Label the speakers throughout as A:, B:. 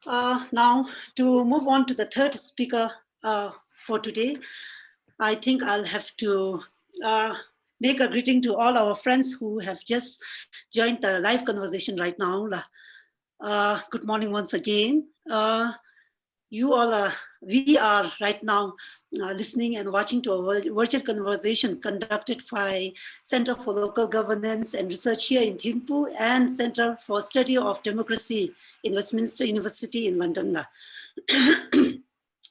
A: Now, to move on to the third speaker for today, I think I'll have to make a greeting to all our friends who have just joined the live conversation right now. Good morning once again. You all are, we are right now listening and watching to a virtual conversation conducted by Center for Local Governance and Research here in Thimphu and Center for Study of Democracy in Westminster University in London.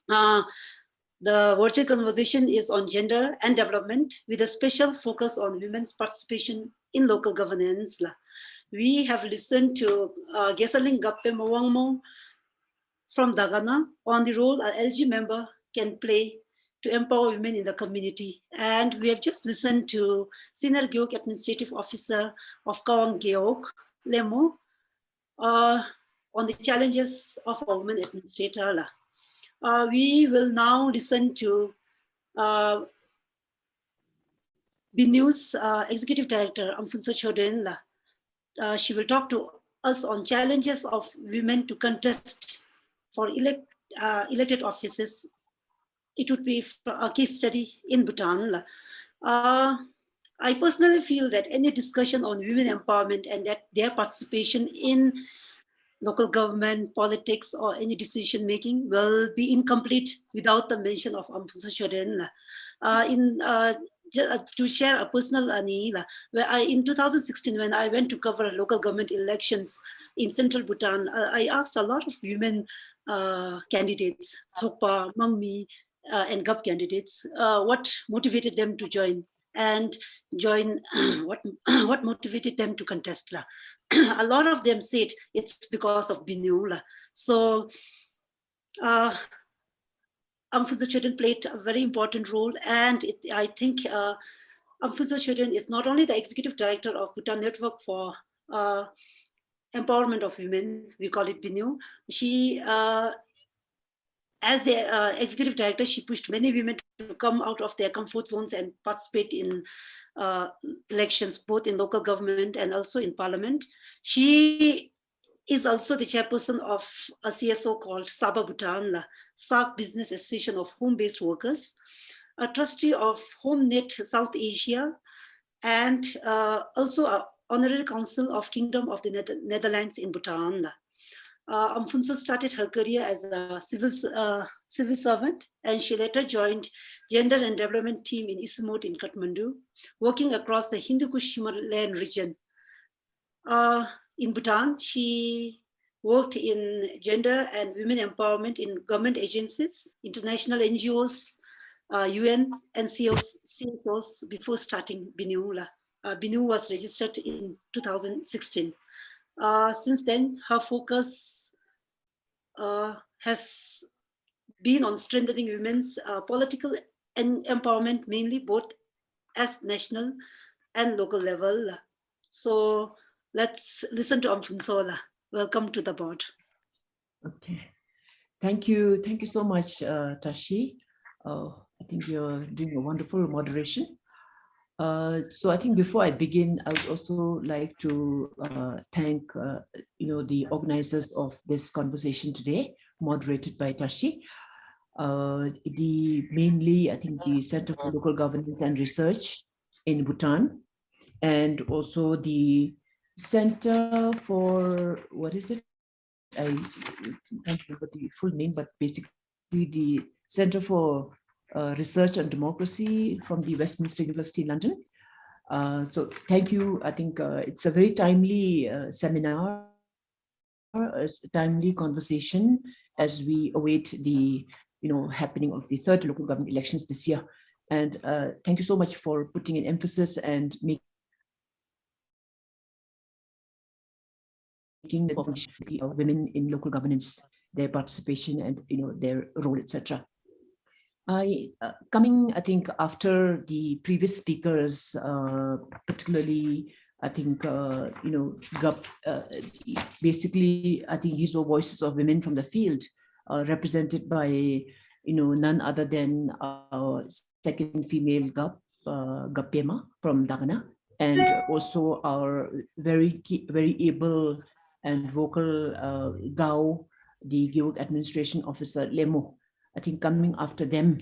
A: The virtual conversation is on gender and development with a special focus on women's participation in local governance. We have listened to Gesaling Gappe Mawangmo from Dagana on the role an LG member can play to empower women in the community. And we have just listened to Senior Geok Administrative Officer of Kawang Geok, Lemo, on the challenges of a woman administrator. We will now listen to BNEW's Executive Director, Phuntshok Chhoden. She will talk to us on challenges of women to contest for elected offices. It would be a case study in Bhutan. I personally feel that any discussion on women empowerment and that their participation in local government, politics, or any decision making will be incomplete without the mention of Phuntshok Chhoden. To share a personal where in 2016, when I went to cover local government elections in central Bhutan, I asked a lot of women candidates, Thokpa, Mangmi, and GUP candidates, what motivated them to join and join, what motivated them to contest. A lot of them said it's because of BNEW. So Phuntshok Chhoden played a very important role, and I think Phuntshok Chhoden is not only the executive director of Bhutan Network for empowerment of women, we call it BNEW. She, as the executive director, she pushed many women to come out of their comfort zones and participate in elections, both in local government and also in parliament. She is also the chairperson of a CSO called Saba Bhutan, SAC Business Association of Home-Based Workers, a trustee of HomeNet South Asia, and also an honorary council of Kingdom of the Netherlands in Bhutan. Phuntshok started her career as a civil servant, and she later joined Gender and Development Team in Ismot in Kathmandu, working across the Hindu Kush Himalayan region. In Bhutan, she worked in gender and women empowerment in government agencies, international NGOs, UN, and CSOs before starting BNEW. BNEW was registered in 2016. Since then, her focus has been on strengthening women's political empowerment, mainly both as national and local level. So let's listen to Phuntshok. Welcome to the board.
B: Okay, thank you so much, Tashi. I think you're doing a wonderful moderation. So I think before I begin, I would also like to thank the organizers of this conversation today, moderated by Tashi. Mainly, I think the Center for Local Governance and Research in Bhutan, and also the Center for, what is it? I can't remember the full name, but basically the Center for Research on Democracy from the Westminster University, London. So thank you. I think it's a very timely seminar, a timely conversation as we await the happening of the third local government elections this year. And thank you so much for putting an emphasis and making the women in local governance, their participation and their role, etc. Coming, I think, after the previous speakers, particularly, I think, basically, I think these were voices of women from the field, represented by, none other than our second female Gapema from Dagana, and also our very able and vocal Gao the Gyeok Administration Officer Lemo, I think coming after them,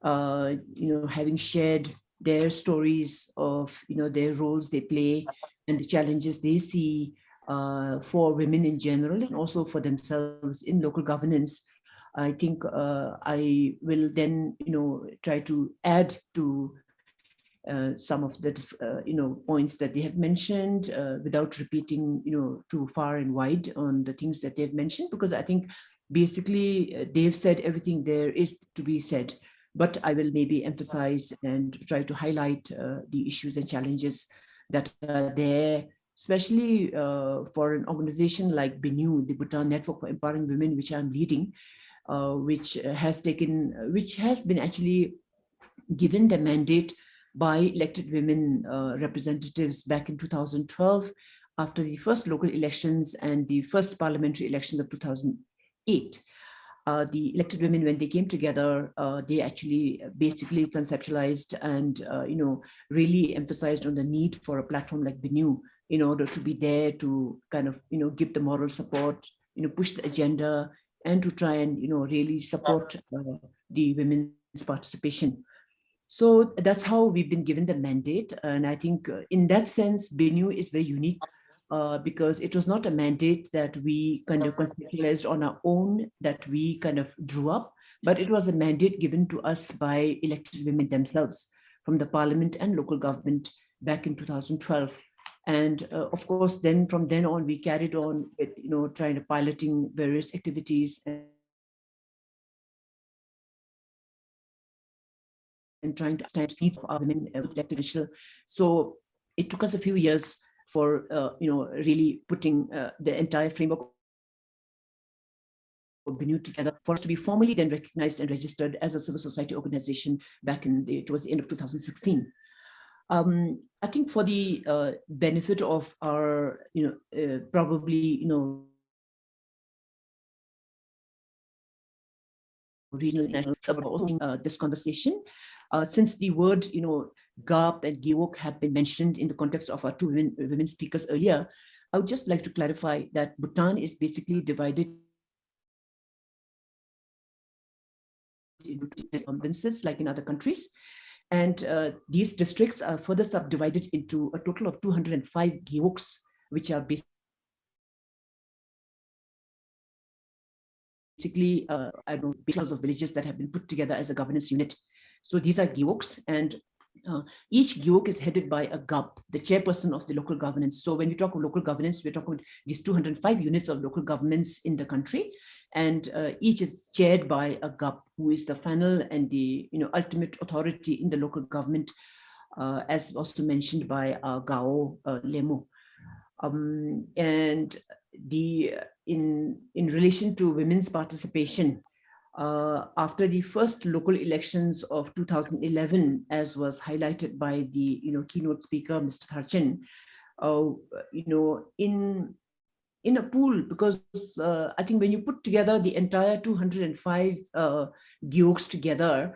B: having shared their stories of, their roles they play and the challenges they see for women in general and also for themselves in local governance. I think I will then, try to add to some of the, points that they have mentioned without repeating, too far and wide on the things that they've mentioned, because I think basically they've said everything there is to be said. But I will maybe emphasize and try to highlight the issues and challenges that are there, especially for an organization like BNEW, the Bhutan Network for Empowering Women, which I'm leading, which has been actually given the mandate by elected women representatives back in 2012, after the first local elections and the first parliamentary elections of 2008. The elected women, when they came together, they actually basically conceptualized and really emphasized on the need for a platform like BNEW in order to be there to kind of give the moral support, push the agenda, and to try and really support the women's participation. So that's how we've been given the mandate. And I think in that sense, BNEW is very unique because it was not a mandate that we kind of conceptualized on our own, that we kind of drew up, but it was a mandate given to us by elected women themselves from the parliament and local government back in 2012. And of course, then from then on, we carried on with, trying to piloting various activities and trying to understand needs of our women with elected officials. So it took us a few years for really putting the entire framework of BNEW together for us to be formally then recognized and registered as a civil society organization back towards the end of 2016. I think for the benefit of our, probably, regional, national, this conversation, since the word, GAP and Gyeok have been mentioned in the context of our two women speakers earlier, I would just like to clarify that Bhutan is basically divided into provinces like in other countries. And these districts are further subdivided into a total of 205 Gyeoks, which are basically, because of villages that have been put together as a governance unit. So these are Gyeoks, and each Gyeok is headed by a GAP, the chairperson of the local governance. So when we talk of local governance, we're talking about these 205 units of local governments in the country, and each is chaired by a GAP, who is the final and the ultimate authority in the local government, as also mentioned by Gao Lemo. And in relation to women's participation, after the first local elections of 2011, as was highlighted by the keynote speaker, Mr. Tharchen, in a pool, because I think when you put together the entire 205 Gyeoks together,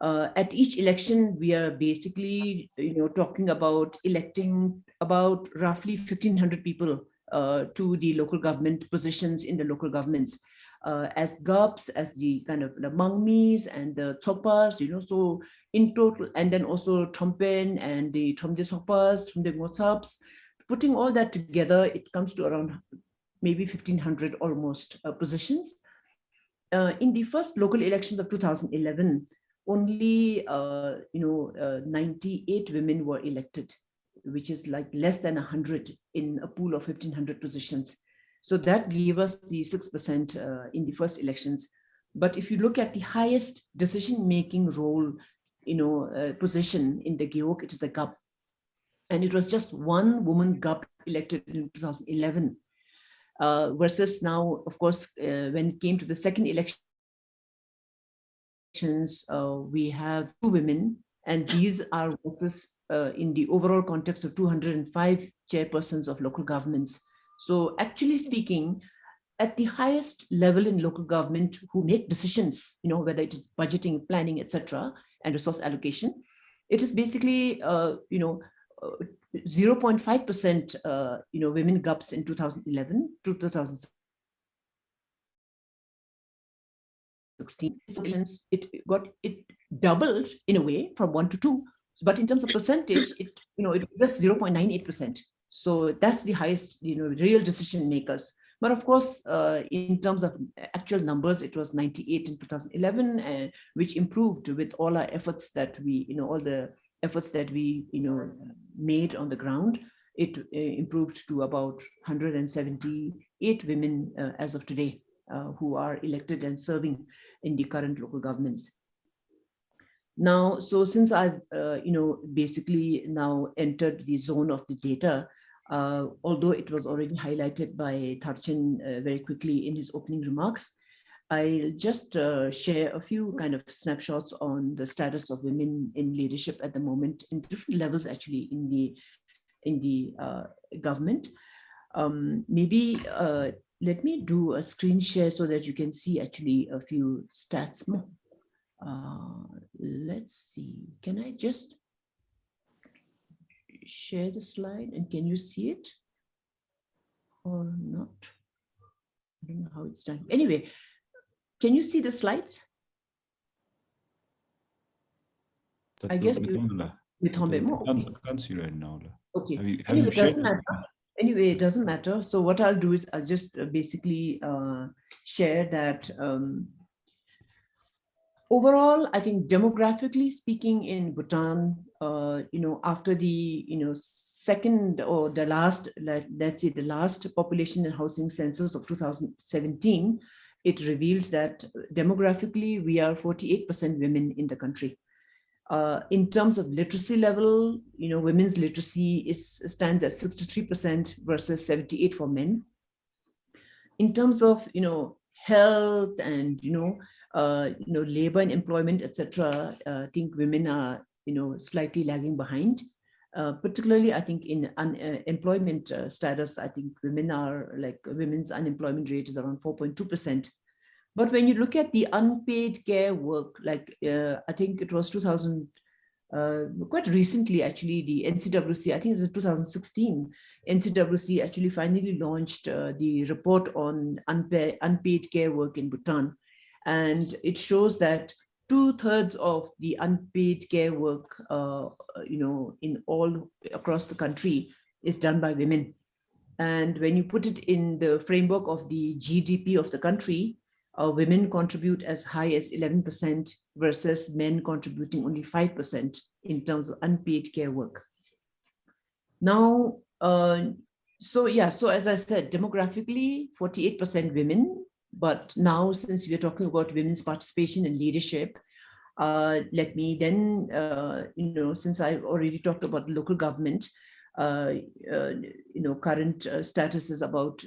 B: at each election, we are basically talking about electing about roughly 1,500 people to the local government positions in the local governments. As GAPs, as the kind of the Mangmis and the Tsopas, so in total, and then also Trompen and the Tromde Tsopas, Tromde Ngotsaps, putting all that together, it comes to around maybe 1,500 almost positions. In the first local elections of 2011, only 98 women were elected, which is like less than 100 in a pool of 1,500 positions. So that gave us the 6% in the first elections. But if you look at the highest decision-making role, position in the Gyeok, it is the GAP. And it was just one woman GAP elected in 2011, versus now, of course, when it came to the second elections, we have 2 women, and these are versus in the overall context of 205 chairpersons of local governments. So actually speaking, at the highest level in local government who make decisions, whether it is budgeting, planning, etc., and resource allocation, it is basically 0.5% women GAPs in 2011 to 2017. 2016, it doubled in a way from 1 to 2, but in terms of percentage, it was just 0.98%. So that's the highest, real decision makers. But of course, in terms of actual numbers, it was 98 in 2011, which improved with all our efforts that we, all the efforts that we, made on the ground. It improved to about 178 women as of today who are elected and serving in the current local governments. Now, so since I've, basically now entered the zone of the data, although it was already highlighted by Tharchin very quickly in his opening remarks, I'll just share a few kind of snapshots on the status of women in leadership at the moment in different levels, actually, in the government. Maybe let me do a screen share so that you can see actually a few stats more. Let's see, can I just share the slide and can you see it or not? I don't know how it's done. Anyway, can you see the slides? I guess with Hombe.
C: Okay. Can't see right now.
B: Okay. Anyway, it doesn't matter. Anyway, it doesn't matter. So what I'll do is I'll just basically share that overall, I think demographically speaking in Bhutan, after the, second or the last, let's say the last population and housing census of 2017, it revealed that demographically, we are 48% women in the country. In terms of literacy level, women's literacy stands at 63% versus 78% for men. In terms of, health and, labor and employment, etc., I think women are, slightly lagging behind. Particularly, I think in employment status, I think women's unemployment rate is around 4.2%. But when you look at the unpaid care work, I think it was quite recently, actually, the NCWC, I think it was in 2016, NCWC actually finally launched the report on unpaid care work in Bhutan. And it shows that 2/3 of the unpaid care work, in all across the country is done by women. And when you put it in the framework of the GDP of the country, women contribute as high as 11% versus men contributing only 5% in terms of unpaid care work. Now, so as I said, demographically, 48% women, but now since we're talking about women's participation in leadership, let me then, since I've already talked about local government, current status is about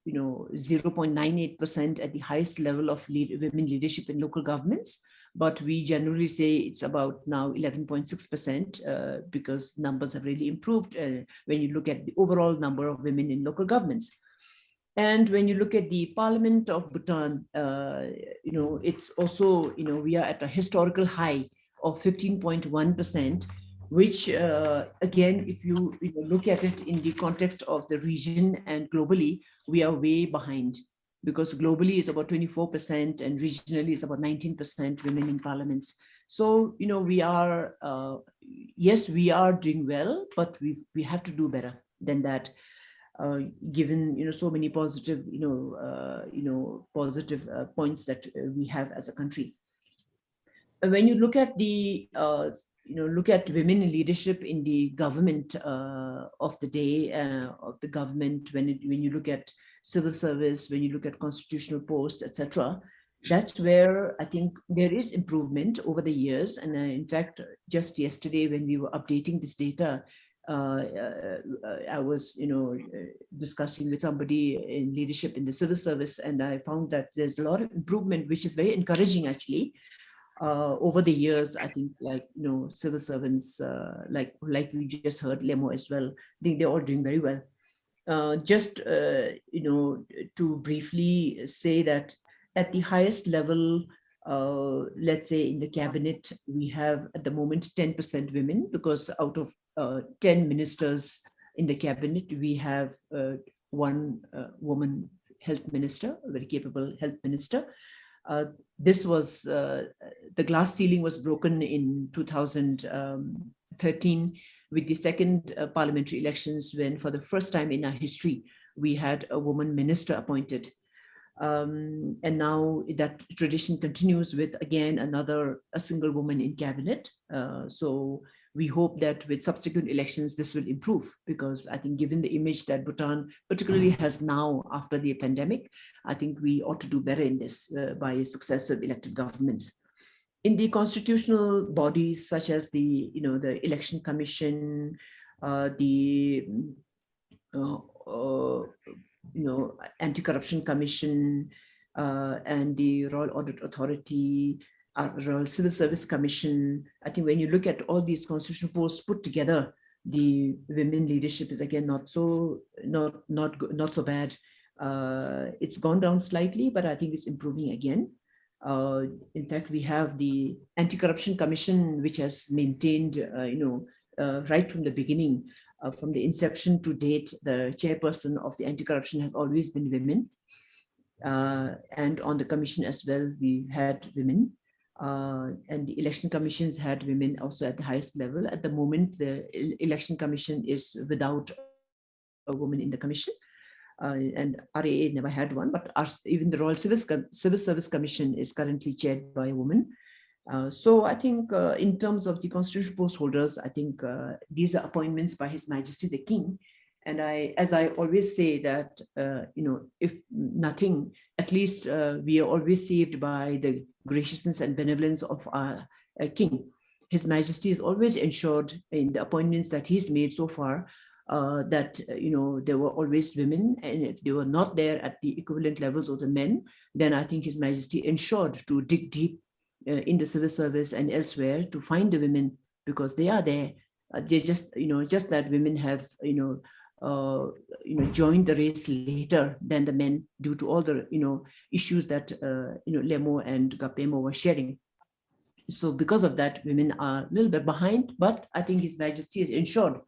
B: 0.98% at the highest level of women leadership in local governments, but we generally say it's about now 11.6% because numbers have really improved when you look at the overall number of women in local governments. And when you look at the Parliament of Bhutan, it's also, we are at a historical high of 15.1%, which again, if you look at it in the context of the region and globally, we are way behind, because globally is about 24% and regionally is about 19% women in parliaments. So, we are, yes, we are doing well, but we have to do better than that, given, so many positive, positive points that we have as a country. When you look at the, look at women in leadership in the government of the day, of the government, when you look at civil service, when you look at constitutional posts, etc., that's where I think there is improvement over the years. And in fact, just yesterday when we were updating this data, I was, discussing with somebody in leadership in the civil service, and I found that there's a lot of improvement, which is very encouraging, actually. Over the years, I think, civil servants, like we just heard Lemo as well, I think they're all doing very well. Just, to briefly say that at the highest level, let's say in the cabinet, we have at the moment 10% women, because out of 10 ministers in the cabinet, we have one woman health minister, a very capable health minister. This was, the glass ceiling was broken in 2013 with the second parliamentary elections, when for the first time in our history, we had a woman minister appointed. And now that tradition continues with, again, a single woman in cabinet. So we hope that with subsequent elections, this will improve, because I think given the image that Bhutan particularly has now after the pandemic, I think we ought to do better in this by successive elected governments. In the constitutional bodies, such as the Election Commission, the Anti-Corruption Commission, and the Royal Audit Authority, Royal Civil Service Commission. I think when you look at all these constitutional posts put together, the women leadership is again not so bad. It's gone down slightly, but I think it's improving again. In fact, we have the Anti-Corruption Commission, which has maintained, right from the beginning, from the inception to date, the chairperson of the anti-corruption has always been women. And on the commission as well, we had women. And the election commissions had women also at the highest level. At the moment, the election commission is without a woman in the commission. And RAA never had one, but even the Royal Civil Service Commission is currently chaired by a woman. So I think in terms of the constitutional post holders, I think these are appointments by His Majesty the King. And as I always say that, if nothing, at least we are always saved by the graciousness and benevolence of our King. His Majesty has always ensured in the appointments that he's made so far that, there were always women, and if they were not there at the equivalent levels of the men, then I think His Majesty ensured to dig deep in the civil service and elsewhere to find the women, because they are there. They just that women have, joined the race later than the men due to all the, issues that, Lemo and Gapemo were sharing. So because of that, women are a little bit behind, but I think His Majesty has ensured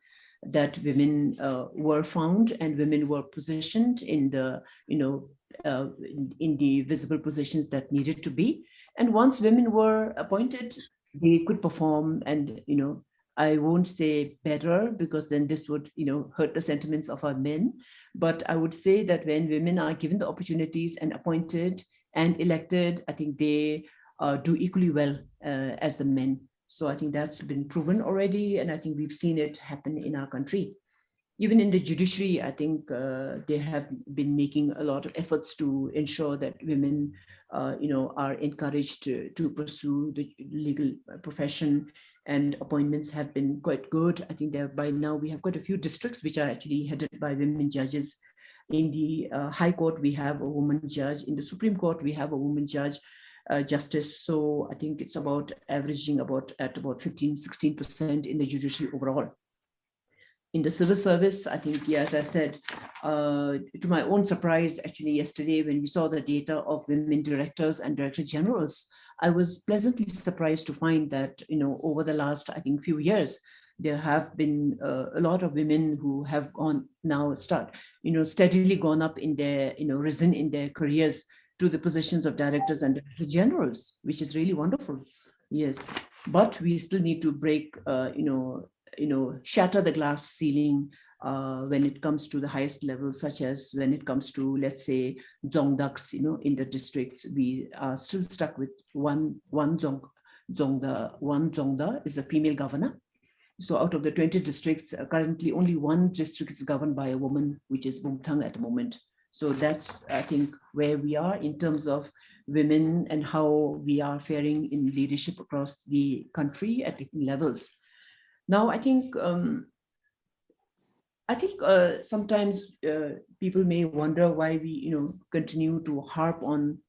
B: that women were found and women were positioned in the, in the visible positions that needed to be. And once women were appointed, they could perform, and, I won't say better, because then this would, hurt the sentiments of our men. But I would say that when women are given the opportunities and appointed and elected, I think they do equally well as the men. So I think that's been proven already, and I think we've seen it happen in our country. Even in the judiciary, I think they have been making a lot of efforts to ensure that women, are encouraged to pursue the legal profession, and appointments have been quite good. I think by now we have quite a few districts which are actually headed by women judges. In the High Court, we have a woman judge. In the Supreme Court, we have a woman judge. Justice. So I think it's about averaging at about 15-16% in the judiciary overall. In the civil service, I think, yeah, as I said, to my own surprise, actually yesterday when we saw the data of women directors and director generals, I was pleasantly surprised to find that, over the last, I think, few years, there have been a lot of women who have steadily gone up in their, risen in their careers to the positions of directors and director generals, which is really wonderful. Yes, but we still need to break, shatter the glass ceiling when it comes to the highest levels, such as when it comes to, let's say, Zongdaks, in the districts. We are still stuck with one Zongda is a female governor. So out of the 20 districts, currently only one district is governed by a woman, which is Bhutan at the moment. So that's, I think, where we are in terms of women and how we are faring in leadership across the country at different levels. Now, I think sometimes people may wonder why we, continue to harp on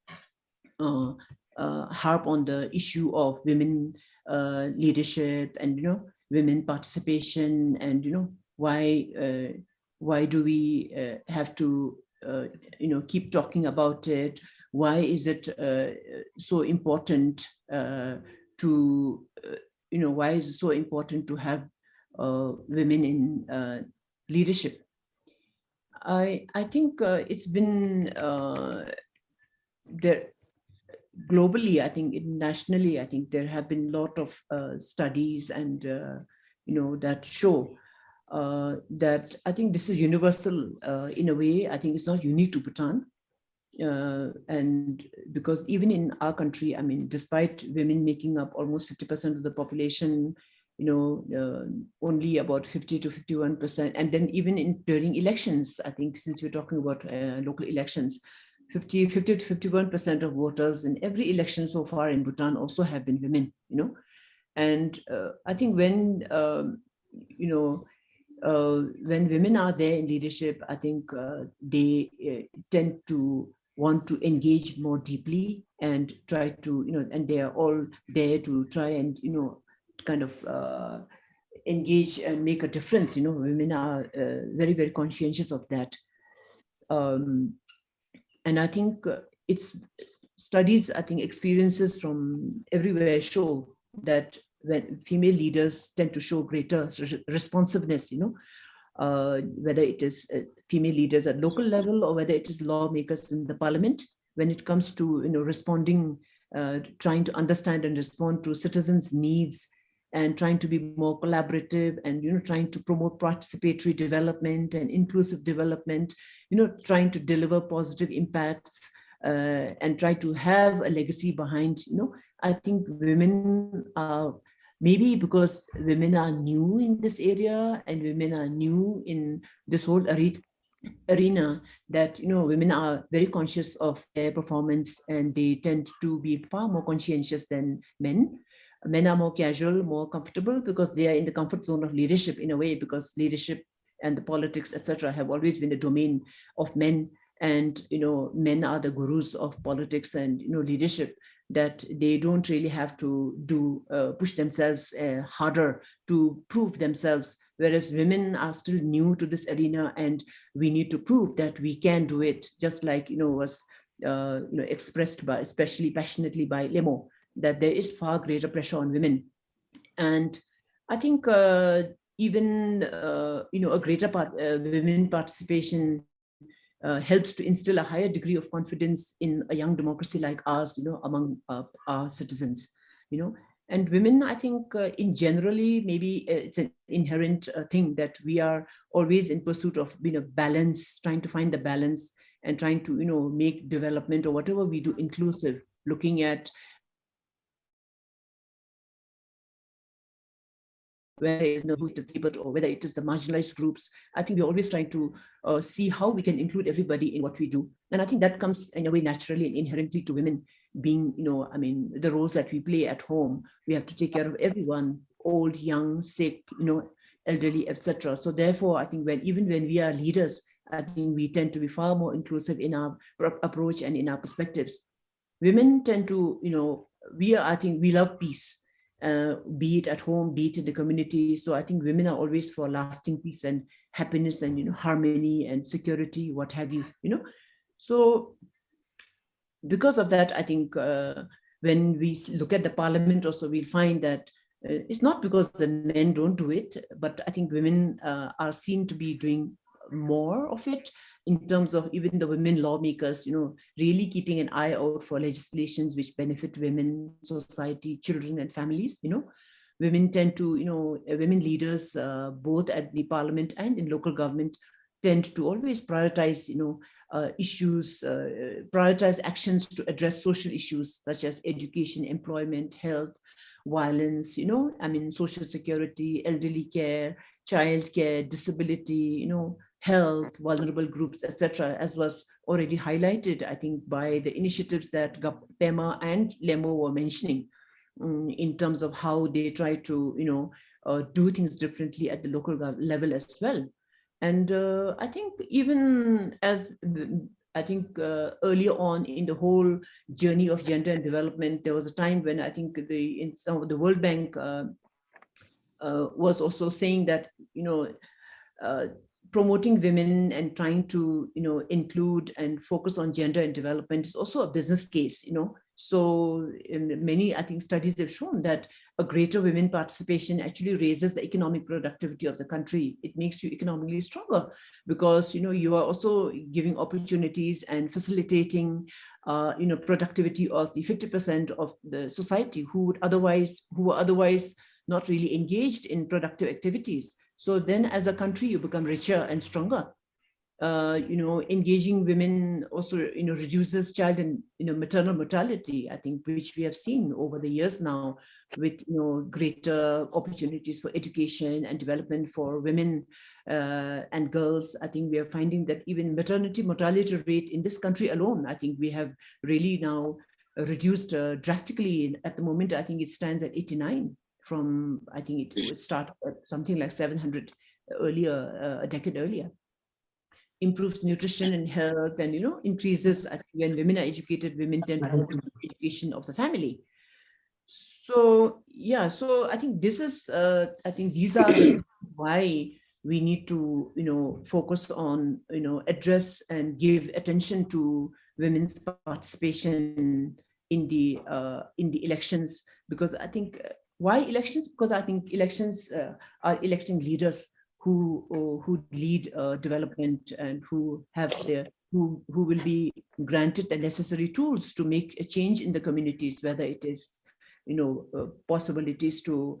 B: the issue of women leadership and, women participation, and, why do we have to keep talking about it? Why is it so important to, why is it so important to have women in leadership? I think it's been there. globally, I think nationally, I think there have been a lot of studies and, that show that I think this is universal in a way. I think it's not unique to Bhutan. And because even in our country, I mean, despite women making up almost 50% of the population, only about 50 to 51%. And then even during elections, I think since we're talking about local elections, 50 to 51% of voters in every election so far in Bhutan also have been women, And I think when women are there in leadership, I think they tend to want to engage more deeply and try to, and they are all there to try and, kind of engage and make a difference. Women are very, very conscientious of that. And I think it's studies, I think experiences from everywhere show that when female leaders tend to show greater responsiveness, whether it is female leaders at local level or whether it is lawmakers in the parliament, when it comes to, responding, trying to understand and respond to citizens' needs and trying to be more collaborative and, trying to promote participatory development and inclusive development, trying to deliver positive impacts and try to have a legacy behind, I think women are, maybe because women are new in this area and women are new in this whole arena, that women are very conscious of their performance and they tend to be far more conscientious than men. Men are more casual, more comfortable because they are in the comfort zone of leadership in a way, because leadership and the politics, etc., have always been the domain of men. And men are the gurus of politics and leadership, that they don't really have to push themselves harder to prove themselves, whereas women are still new to this arena and we need to prove that we can do it, just like was expressed by, especially passionately by Lemo, that there is far greater pressure on women. And I think even a greater women participation helps to instill a higher degree of confidence in a young democracy like ours, among our citizens, And women, I think, in generally, maybe it's an inherent thing that we are always in pursuit of, balance, trying to find the balance and trying to, make development or whatever we do inclusive, looking at whether it's disabled or whether it is the marginalized groups. I think we're always trying to see how we can include everybody in what we do. And I think that comes in a way naturally and inherently to women being, the roles that we play at home. We have to take care of everyone, old, young, sick, elderly, etc. So therefore, I think even when we are leaders, I think we tend to be far more inclusive in our approach and in our perspectives. Women tend to, I think we love peace. Be it at home, be it in the community. So I think women are always for lasting peace and happiness and harmony and security, what have you. So because of that, I think when we look at the parliament also, we'll find that it's not because the men don't do it, but I think women are seen to be doing more of it, in terms of even the women lawmakers, really keeping an eye out for legislations which benefit women, society, children, and families. Women tend to, women leaders, both at the parliament and in local government, tend to always prioritize, issues, prioritize actions to address social issues such as education, employment, health, violence, social security, elderly care, child care, disability, health, vulnerable groups, etc., as was already highlighted, I think, by the initiatives that Pema and Lemo were mentioning, in terms of how they try to, do things differently at the local level as well. And I think even as earlier on in the whole journey of gender and development, there was a time when I think in some of the World Bank was also saying that, promoting women and trying to, include and focus on gender and development is also a business case, So in many, I think, studies have shown that a greater women participation actually raises the economic productivity of the country. It makes you economically stronger because, you are also giving opportunities and facilitating, productivity of the 50% of the society who were otherwise not really engaged in productive activities. So then as a country, you become richer and stronger. Engaging women also, reduces child and, maternal mortality, I think, which we have seen over the years now with, greater opportunities for education and development for women and girls. I think we are finding that even maternity mortality rate in this country alone, I think we have really now reduced drastically. At the moment, I think it stands at 89 from, I think it would start at something like 700 earlier, a decade earlier. Improves nutrition and health, and increases, I think, when women are educated, women tend to contribute to the education of the family. So yeah, so I think this is I think these are why we need to focus on address and give attention to women's participation in the elections, because I think why elections? Because I think elections are electing leaders who lead development and who will be granted the necessary tools to make a change in the communities, whether it is possibilities to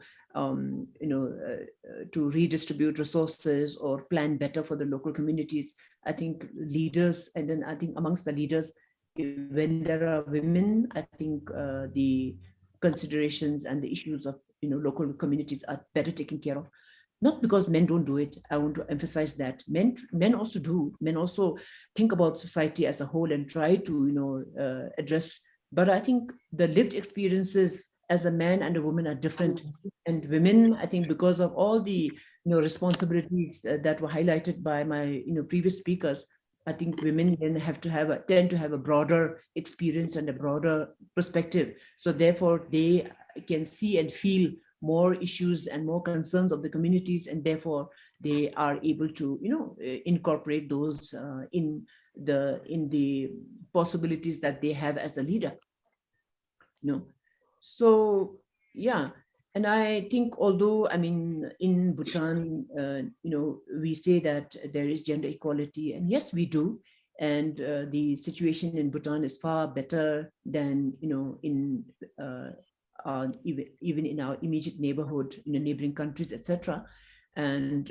B: to redistribute resources or plan better for the local communities. I think leaders, and then I think amongst the leaders, when there are women, I think the considerations and the issues of local communities are better taken care of. Not because men don't do it. I want to emphasize that men also do. Men also think about society as a whole and try to address. But I think the lived experiences as a man and a woman are different. And women, I think, because of all the responsibilities that were highlighted by my previous speakers, I think women then tend to have a broader experience and a broader perspective. So therefore, they can see and feel more issues and more concerns of the communities, and therefore they are able to incorporate those in the possibilities that they have as a leader. So yeah, and I think, although I mean in Bhutan we say that there is gender equality, and yes, we do, and the situation in Bhutan is far better than in even in our immediate neighborhood, neighboring countries, etc. And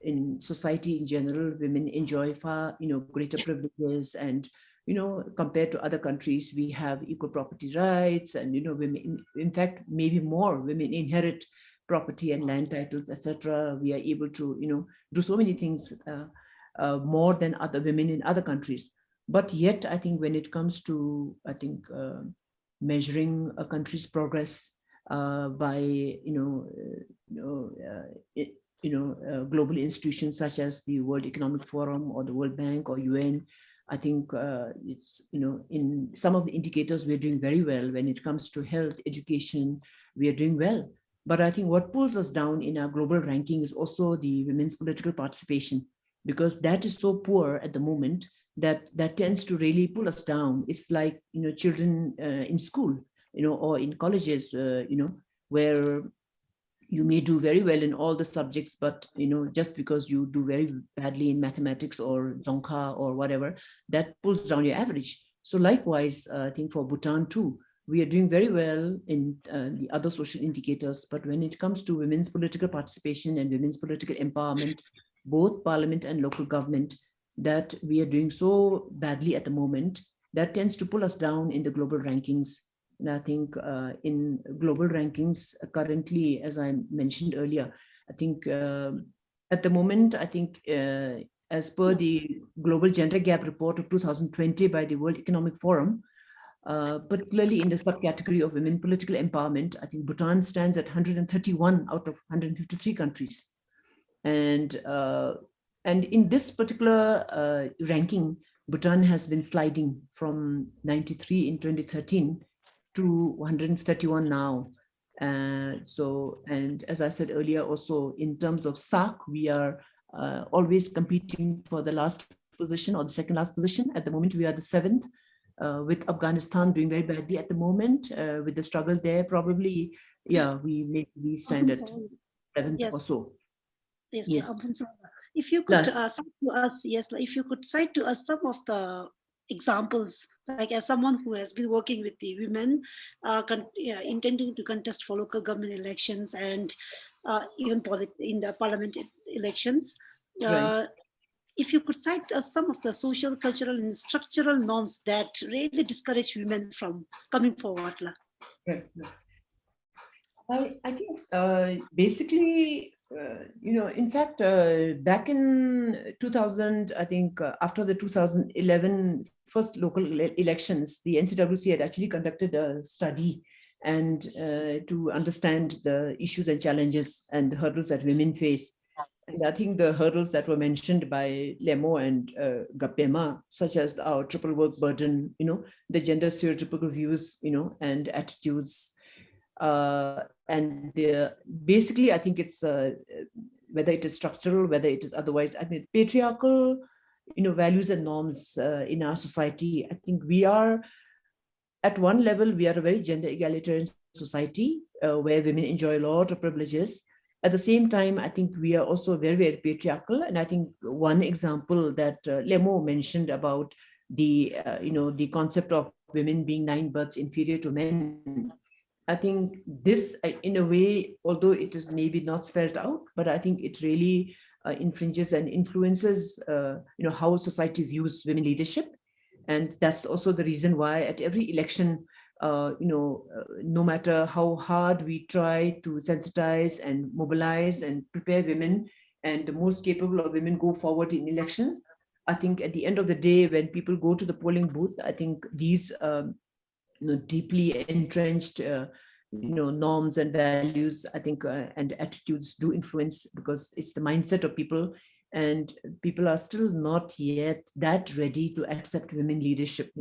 B: in society in general, women enjoy far greater privileges, and compared to other countries, we have equal property rights, and women, in fact, maybe more women inherit property and land titles, etc. We are able to do so many things more than other women in other countries. But yet, I think when it comes to measuring a country's progress by global institutions such as the World Economic Forum or the World Bank or UN, I think it's in some of the indicators we're doing very well. When it comes to health, education, we are doing well. But I think what pulls us down in our global ranking is also the women's political participation, because that is so poor at the moment that tends to really pull us down. It's like children in school, or in colleges, where you may do very well in all the subjects, but just because you do very badly in mathematics or Dzongkha or whatever, that pulls down your average. So likewise, I think for Bhutan too, we are doing very well in the other social indicators, but when it comes to women's political participation and women's political empowerment, both parliament and local government, that we are doing so badly at the moment, that tends to pull us down in the global rankings. And I think in global rankings currently, as I mentioned earlier, I think at the moment, I think as per the Global Gender Gap Report of 2020 by the World Economic Forum, particularly in the subcategory of women political empowerment, I think Bhutan stands at 131 out of 153 countries. And in this particular ranking, Bhutan has been sliding from 93 in 2013 to 131 now. So, and as I said earlier, also in terms of SAARC, we are always competing for the last position or the second last position. At the moment, we are the 7th, with Afghanistan doing very badly at the moment. With the struggle there, probably, yeah, we stand at 7th or
A: Yes.
B: so.
A: Yes,
B: Yes.
A: if you could
B: Plus,
A: cite to us, yes, if you could cite to us some of the examples, like as someone who has been working with the women, intending to contest for local government elections and even in the parliament elections,
B: right.
A: if you could cite us some of the social, cultural, and structural norms that really discourage women from coming forward.
B: Right. I think basically, in fact, back in 2000, I think after the 2011 first local elections, the NCWC had actually conducted a study and to understand the issues and challenges and the hurdles that women face. And I think the hurdles that were mentioned by Lemo and Gapema, such as our triple work burden, the gender stereotypical views, and attitudes, and basically, I think it's whether it is structural, whether it is otherwise. I think patriarchal, values and norms in our society. I think we are at one level, we are a very gender egalitarian society where women enjoy a lot of privileges. At the same time, I think we are also very, very patriarchal. And I think one example that Lemo mentioned about the concept of women being 9 births inferior to men. I think this, in a way, although it is maybe not spelled out, but I think it really infringes and influences, how society views women leadership. And that's also the reason why at every election, no matter how hard we try to sensitize and mobilize and prepare women, and the most capable of women go forward in elections, I think at the end of the day, when people go to the polling booth, I think these deeply entrenched norms and values, I think, and attitudes do influence, because it's the mindset of people, and people are still not yet that ready to accept women leadership.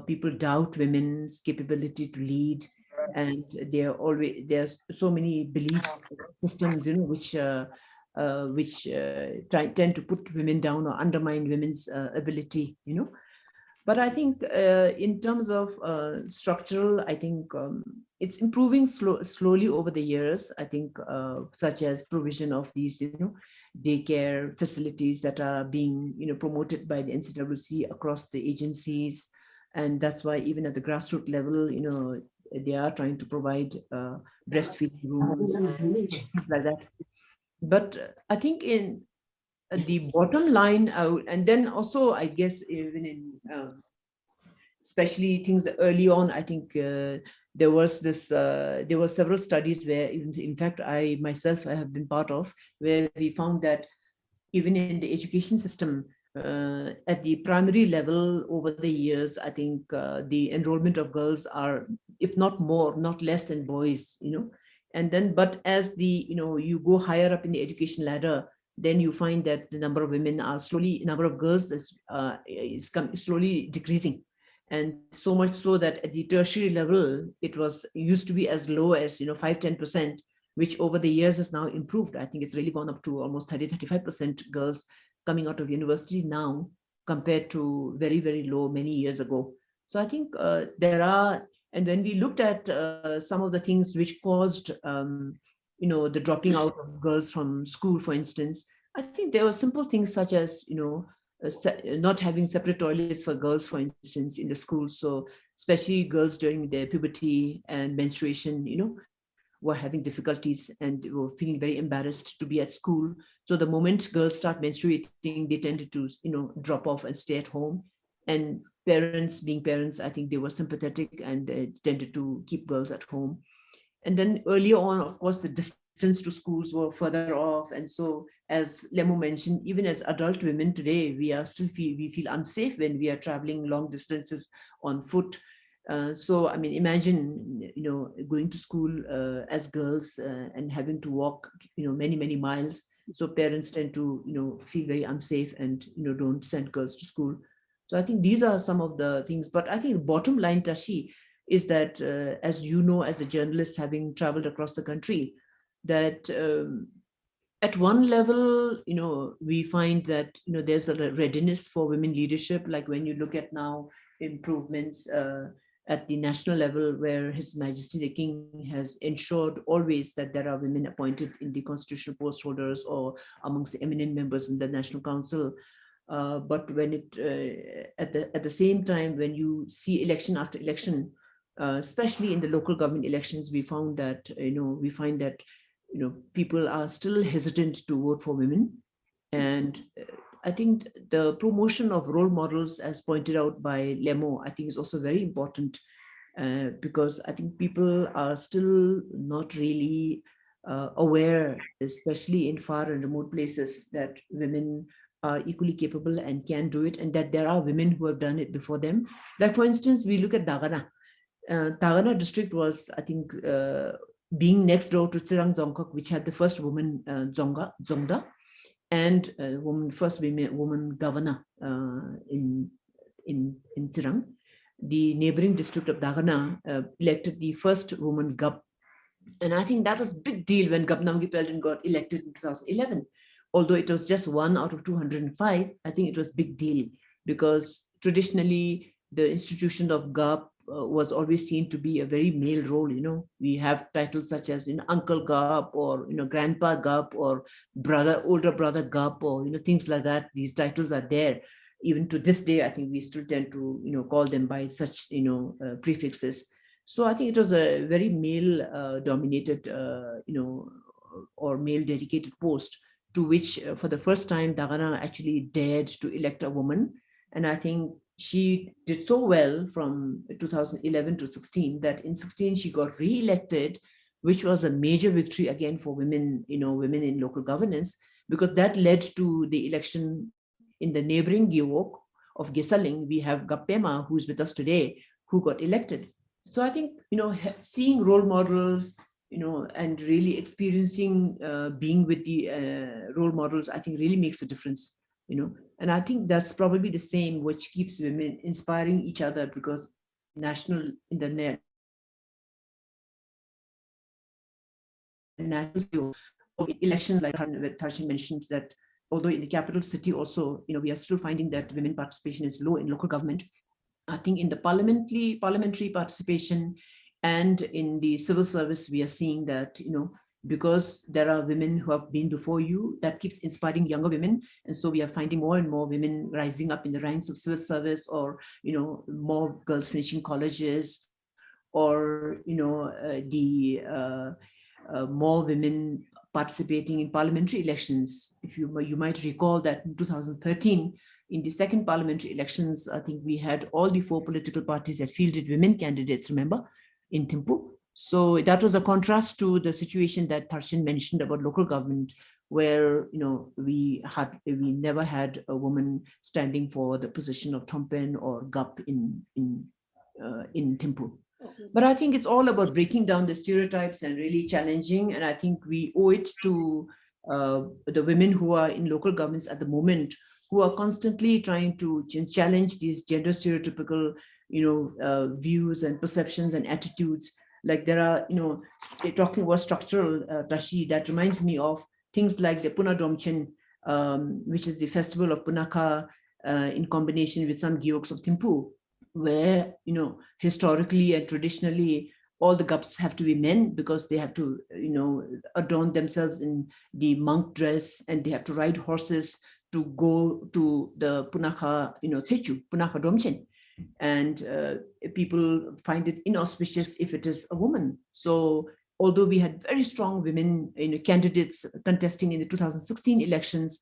B: People doubt women's capability to lead, and there's so many beliefs systems which tend to put women down or undermine women's ability. But I think in terms of structural, I think it's improving slowly over the years. I think such as provision of these, daycare facilities that are being, promoted by the NCWC across the agencies. And that's why even at the grassroots level, they are trying to provide breastfeeding rooms, things like that. But I think in the bottom line out, and then also I guess even in especially things early on, I think there were several studies where in fact I myself have been part of, where we found that even in the education system at the primary level over the years, I think the enrollment of girls are, if not more, not less than boys, and then but as the you go higher up in the education ladder, then you find that the number of women are number of girls is slowly decreasing. And so much so that at the tertiary level, it used to be as low as 5-10%, which over the years has now improved. I think it's really gone up to almost 30-35% girls coming out of university now, compared to very, very low many years ago. So I think there are, and when we looked at some of the things which caused the dropping out of girls from school, for instance, I think there were simple things such as not having separate toilets for girls, for instance, in the schools. So especially girls during their puberty and menstruation, were having difficulties and were feeling very embarrassed to be at school. So the moment girls start menstruating, they tended to, drop off and stay at home. And parents, being parents, I think they were sympathetic and tended to keep girls at home. And then earlier on, of course, the distance to schools were further off. And so, as Lemo mentioned, even as adult women today, we feel unsafe when we are traveling long distances on foot. So, I mean, imagine, going to school as girls and having to walk, many, many miles. So parents tend to, feel very unsafe and, don't send girls to school. So I think these are some of the things. But I think the bottom line, Tashi, is that, as you know, as a journalist, having traveled across the country, that at one level, we find that, there's a readiness for women leadership. Like when you look at now improvements at the national level, where His Majesty the King has ensured always that there are women appointed in the constitutional post holders or amongst the eminent members in the National Council. But when at the same time, when you see election after election, especially in the local government elections, we find that people are still hesitant to vote for women. And I think the promotion of role models, as pointed out by Lemo, I think is also very important, because I think people are still not really aware, especially in far and remote places, that women are equally capable and can do it, and that there are women who have done it before them. Like, for instance, we look at Dagana. Dagana district was, I think, being next door to Tsirang Dzongkhok, which had the first woman Dzongda, and first woman governor in Tsirang. The neighboring district of Dagana elected the first woman Gab. And I think that was a big deal when Gab Namgi Pelton got elected in 2011. Although it was just 1 out of 205, I think it was a big deal, because traditionally the institution of Gab was always seen to be a very male role. We have titles such as Uncle Gab, or Grandpa Gab, or older brother Gab, or things like that. These titles are there. Even to this day, I think we still tend to call them by such prefixes. So I think it was a very male dominated or male dedicated post, to which for the first time Dagana actually dared to elect a woman. And I think she did so well from 2011 to 16 that in 16 she got re-elected, which was a major victory again for women, women in local governance, because that led to the election in the neighboring Giwok of Gesaling. We have Gapema, who's with us today, who got elected. So I think, seeing role models, and really experiencing being with the role models, I think really makes a difference, and I think that's probably the same which keeps women inspiring each other, because in the national elections, like Tharshin mentioned, that although in the capital city also, we are still finding that women participation is low in local government. I think in the parliamentary participation and in the civil service, we are seeing that, because there are women who have been before you, that keeps inspiring younger women. And so we are finding more and more women rising up in the ranks of civil service, or, more girls finishing colleges, or, more women participating in parliamentary elections. If you might recall that in 2013, in the second parliamentary elections, I think we had all the 4 political parties that fielded women candidates, remember, in Thimphu. So that was a contrast to the situation that Tharshin mentioned about local government, where we never had a woman standing for the position of Thompen or Gap in Thimphu. But I think it's all about breaking down the stereotypes and really challenging. And I think we owe it to the women who are in local governments at the moment, who are constantly trying to challenge these gender stereotypical, views and perceptions and attitudes. Like there are, talking about structural, Tashi, that reminds me of things like the Puna Domchen, which is the festival of Punakha in combination with some Gyoks of Thimphu, where, historically and traditionally, all the Gaps have to be men, because they have to, adorn themselves in the monk dress, and they have to ride horses to go to the Punakha, Tsechu, Punakha Domchen. And people find it inauspicious if it is a woman. So although we had very strong women candidates contesting in the 2016 elections,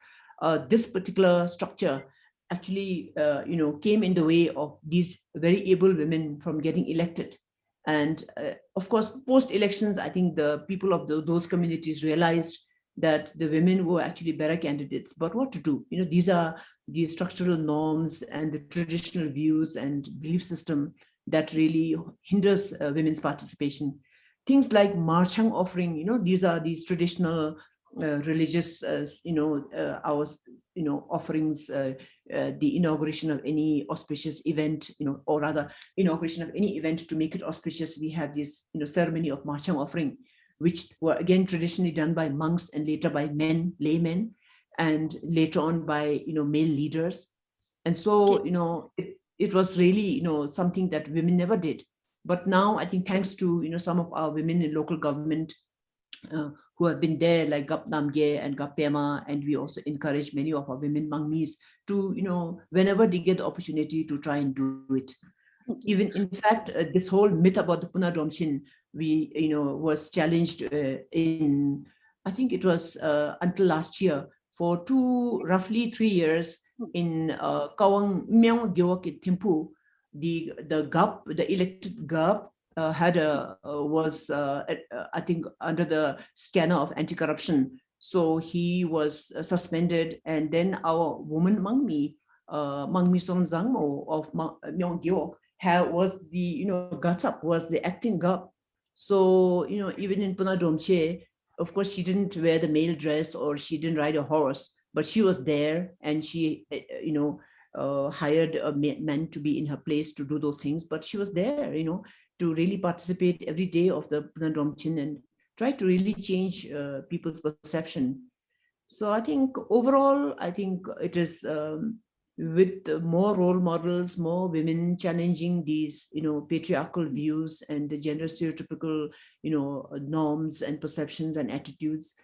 B: this particular structure actually came in the way of these very able women from getting elected. And of course, post-elections, I think the people of those communities realized that the women were actually better candidates. But what to do? These are the structural norms and the traditional views and belief system that really hinders women's participation. Things like marchang offering, these are these traditional religious, offerings, the inauguration of any auspicious event, or rather inauguration of any event to make it auspicious. We have this, ceremony of marchang offering. which were again traditionally done by monks and later by men, laymen, and later on by male leaders. And so it was really something that women never did. But now I think thanks to some of our women in local government who have been there, like Gap Namgye and Gap Pema, and we also encourage many of our women Mangmis to whenever they get the opportunity to try and do it. Even in fact, this whole myth about the Puna Domchin, we was challenged in, I think it was until last year, for roughly 3 years in Kawang Myang Gyok in Thimphu. The GAP, the elected GAP, was I think under the scanner of anti-corruption. So he was suspended, and then our woman Mangmi Son Zangmo of Myong Gyok was the Gatsap, was the acting GAP. So even in Puna Domche, of course she didn't wear the male dress or she didn't ride a horse, but she was there, and she hired a man to be in her place to do those things. But she was there to really participate every day of the Puna Domchin and try to really change people's perception. So I think overall, I think it is with more role models, more women challenging these, patriarchal views and the gender stereotypical, norms and perceptions and attitudes.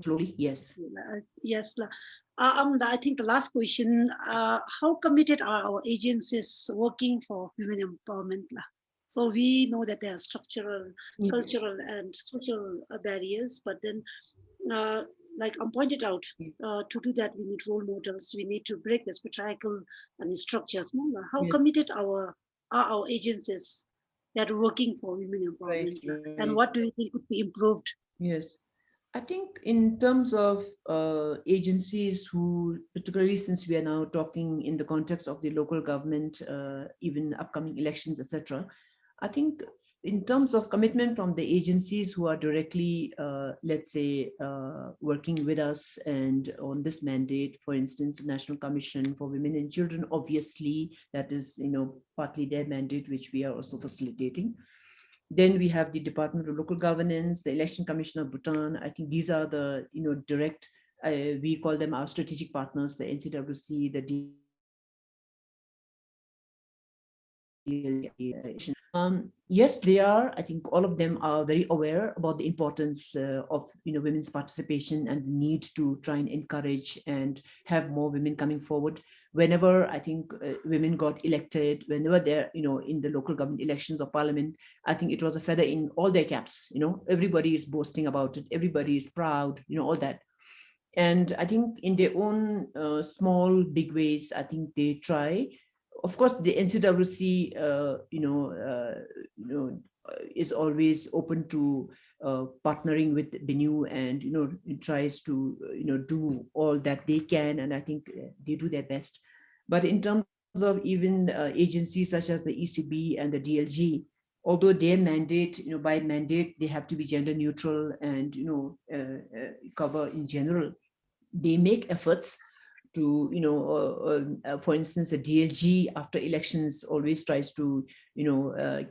B: Slowly, yes.
A: Yes. I think the last question, how committed are our agencies working for women empowerment? So we know that there are structural, cultural, and social barriers, but then, like I pointed out, to do that, we need role models. We need to break this patriarchal and structures. How committed are our agencies that are working for women empowerment? Right. And what do you think could be improved?
B: Yes. I think in terms of agencies who, particularly since we are now talking in the context of the local government, even upcoming elections, etc., I think in terms of commitment from the agencies who are directly, let's say, working with us and on this mandate, for instance, the National Commission for Women and Children, obviously, that is, partly their mandate, which we are also facilitating. Then we have the Department of Local Governance, the Election Commission of Bhutan. I think these are the direct, we call them our strategic partners, the NCWC, the yes, they are. I think all of them are very aware about the importance of women's participation and the need to try and encourage and have more women coming forward. Whenever I think women got elected, whenever they're in the local government elections or parliament, I think it was a feather in all their caps. Everybody is boasting about it. Everybody is proud. All that. And I think in their own small, big ways, I think they try. Of course, the NCWC, is always open to partnering with BNEW, and it tries to do all that they can, and I think they do their best. But in terms of even agencies such as the ECB and the DLG, although their mandate, by mandate, they have to be gender neutral and cover in general, they make efforts to, for instance, the DLG after elections always tries to,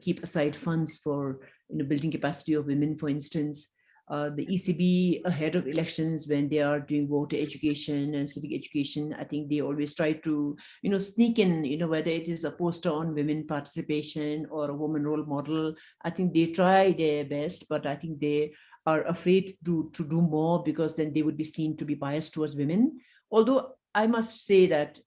B: keep aside funds for, building capacity of women, for instance. The ECB ahead of elections, when they are doing voter education and civic education, I think they always try to, sneak in, whether it is a poster on women participation or a woman role model. I think they try their best, but I think they are afraid to do more, because then they would be seen to be biased towards women. Although I must say that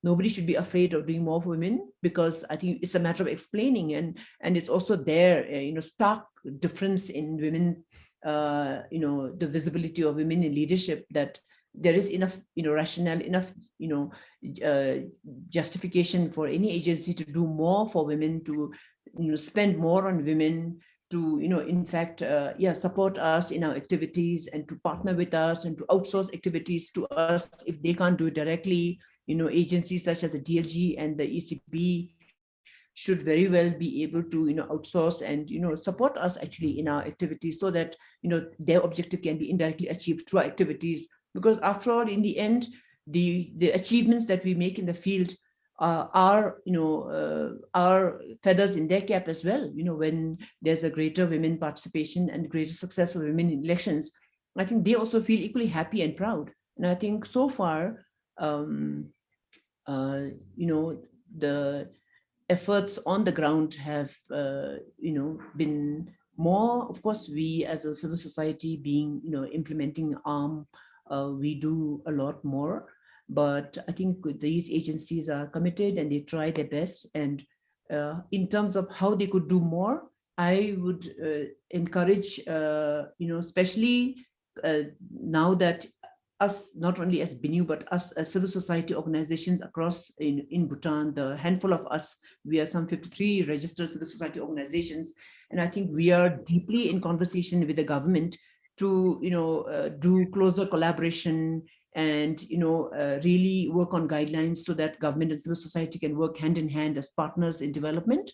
B: nobody should be afraid of doing more for women, because I think it's a matter of explaining, and it's also there stark difference in women, the visibility of women in leadership, that there is enough rationale, enough justification for any agency to do more for women, to spend more on women, to in fact support us in our activities, and to partner with us, and to outsource activities to us if they can't do it directly. Agencies such as the DLG and the ECB should very well be able to outsource and support us actually in our activities, so that their objective can be indirectly achieved through our activities. Because after all, in the end, the achievements that we make in the field our feathers in their cap as well. When there's a greater women participation and greater success of women in elections, I think they also feel equally happy and proud. And I think so far, the efforts on the ground have, been more. Of course, we as a civil society being, implementing ARM, we do a lot more. But I think these agencies are committed and they try their best. And in terms of how they could do more, I would encourage, especially now that us, not only as BNEW, but us as civil society organizations across in Bhutan, the handful of us, we are some 53 registered civil society organizations. And I think we are deeply in conversation with the government to, do closer collaboration and, really work on guidelines so that government and civil society can work hand in hand as partners in development.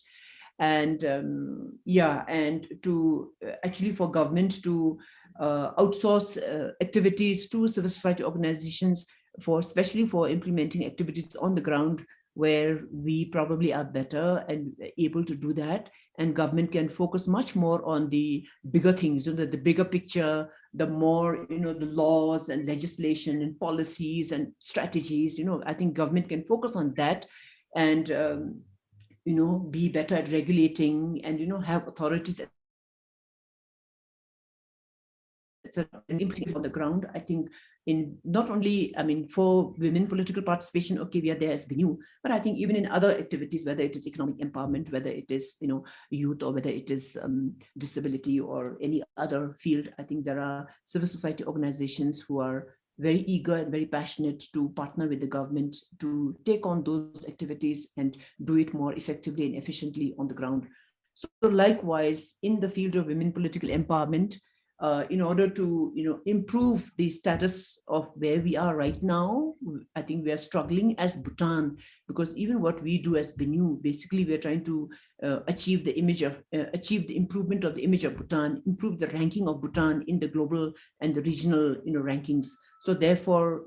B: And and to actually for government to outsource activities to civil society organizations, especially for implementing activities on the ground where we probably are better and able to do that. And government can focus much more on the bigger things, the bigger picture, the more, the laws and legislation and policies and strategies. I think government can focus on that and be better at regulating and, have authorities, etc. And implementing on the ground. I think in not only, for women political participation, okay, we are there as BNEW, but I think even in other activities, whether it is economic empowerment, whether it is, youth, or whether it is disability or any other field, I think there are civil society organizations who are very eager and very passionate to partner with the government to take on those activities and do it more effectively and efficiently on the ground. So likewise, in the field of women political empowerment, in order to improve the status of where we are right now, I think we are struggling as Bhutan, because even what we do as BNEW, basically we are trying to achieve the improvement of the image of Bhutan, improve the ranking of Bhutan in the global and the regional rankings. So therefore,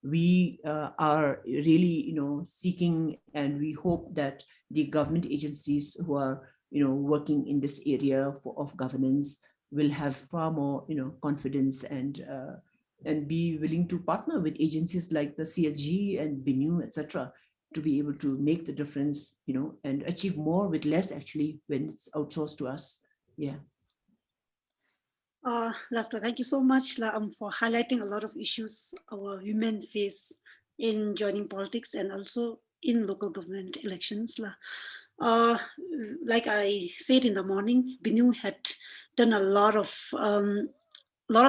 B: we are really seeking, and we hope that the government agencies who are working in this area of governance will have far more confidence and be willing to partner with agencies like the CLG and BNEW, etc., to be able to make the difference, and achieve more with less, actually, when it's outsourced to us. Yeah.
A: Lasla, thank you so much for highlighting a lot of issues our women face in joining politics and also in local government elections. Like I said in the morning, BNEW had done a lot of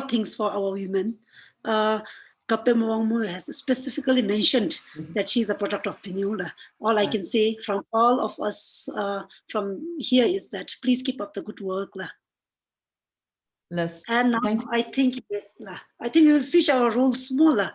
A: things for our women. Kape Mwangmu has specifically mentioned that she's a product of BNEW. All I can say from all of us from here is that please keep up the good work. And now I think, yes, I think we will switch our roles more.